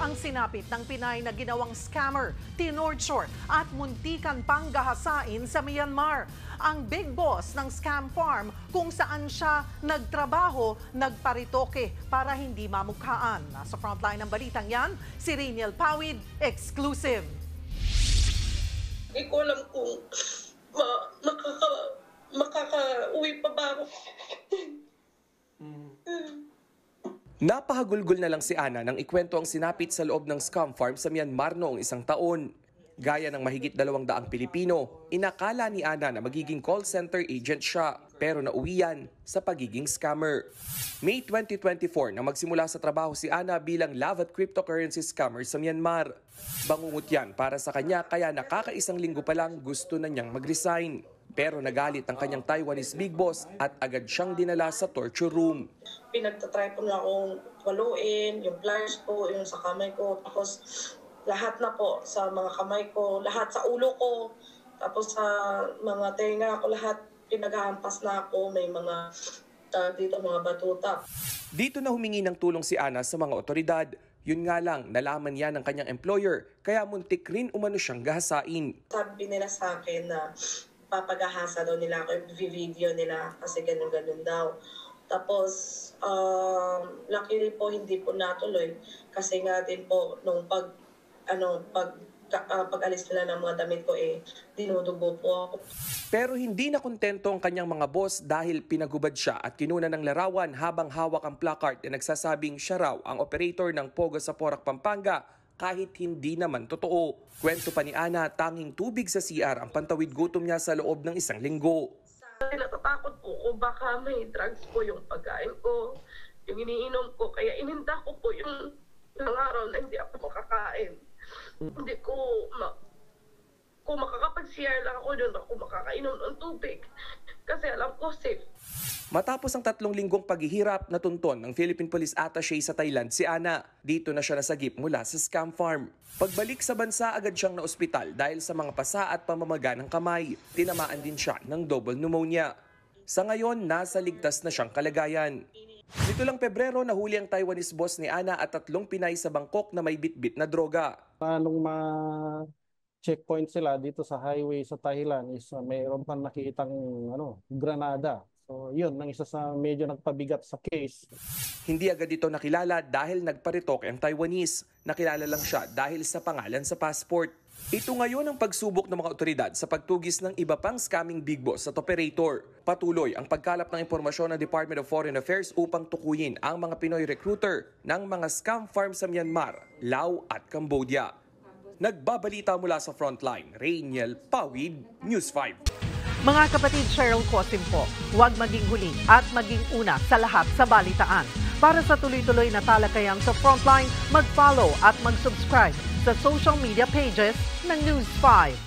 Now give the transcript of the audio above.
ang sinapit ng Pinay na ginawang scammer, tinorture at muntikan pang gahasain sa Myanmar. Ang big boss ng scam farm kung saan siya nagtrabaho, nagparitoke para hindi mamukhaan. Nasa frontline ng balitang yan, si Rainiel Pawid, exclusive. Hindi ko alam kung makaka-uwi pa ba ako. Napahagulgol na lang si Ana nang ikwento ang sinapit sa loob ng scam farm sa Myanmar noong 1 taon. Gaya ng mahigit 200 Pilipino, inakala ni Ana na magiging call center agent siya, pero nauwian sa pagiging scammer. May 2024 nang magsimula sa trabaho si Ana bilang love at cryptocurrency scammer sa Myanmar. Bangungot yan para sa kanya kaya nakakaisang linggo pa lang gusto na niyang mag-resign. Pero nagalit ang kanyang Taiwanese big boss at agad siyang dinala sa torture room. Pinagtatry po na akong waluin, yung pliers ko, yung sa kamay ko, tapos lahat na po sa mga kamay ko, lahat sa ulo ko, tapos sa mga tenga ko, lahat pinaghahampas na ako, may mga dito mga batuta. Dito na humingi ng tulong si Ana sa mga otoridad. Yun nga lang, nalaman yan ng kanyang employer, kaya muntik rin umano siyang gahasain. Sabi nila sa akin na papagahasa daw nila ako, i-video nila kasi ganun-ganun daw. Tapos, luckily po hindi po natuloy kasi nga din po nung pag-alis nila ng mga damit ko dinudugo po ako. Pero hindi na kontento ang kanyang mga boss dahil pinagubad siya at kinuna ng larawan habang hawak ang placard na nagsasabing siya raw ang operator ng Pogo sa Porac, Pampanga kahit hindi naman totoo. Kwento pa ni Ana, tanging tubig sa CR ang pantawid gutom niya sa loob ng 1 linggo. Natatakot po kung baka may drugs po yung pagkain ko, yung iniinom ko, kaya ininda ko po yung araw na hindi ako makakain. Hindi ko kung makakapag-CR lang ako doon, ako makakainom ng tubig kasi alam ko safe. Matapos ang 3 linggong paghihirap, natunton ng Philippine Police Attaché sa Thailand si Ana. Dito na siya nasagip mula sa scam farm. Pagbalik sa bansa, agad siyang naospital dahil sa mga pasa at pamamaga ng kamay. Tinamaan din siya ng double pneumonia. Sa ngayon, nasa ligtas na siyang kalagayan. Nito lang Pebrero, nahuli ang Taiwanese boss ni Ana at 3 Pinay sa Bangkok na may bitbit na droga. Nung ma-checkpoint sila dito sa highway sa Thailand is mayroon pang nakitang granada. So yun, nang isa sa medyo nagpabigat sa case. Hindi agad ito nakilala dahil nagparitoke ang Taiwanese. Nakilala lang siya dahil sa pangalan sa passport. Ito ngayon ang pagsubok ng mga otoridad sa pagtugis ng iba pang scamming big boss at operator. Patuloy ang pagkalap ng impormasyon ng Department of Foreign Affairs upang tukuyin ang mga Pinoy recruiter ng mga scam farm sa Myanmar, Laos at Cambodia. Nagbabalita mula sa frontline, Rainiel Pawid, News 5. Mga kapatid, Cheryl Cosim po, huwag maging huli at maging una sa lahat sa balitaan. Para sa tuloy-tuloy na talakayan sa Frontline, mag-follow at mag-subscribe sa social media pages ng News 5.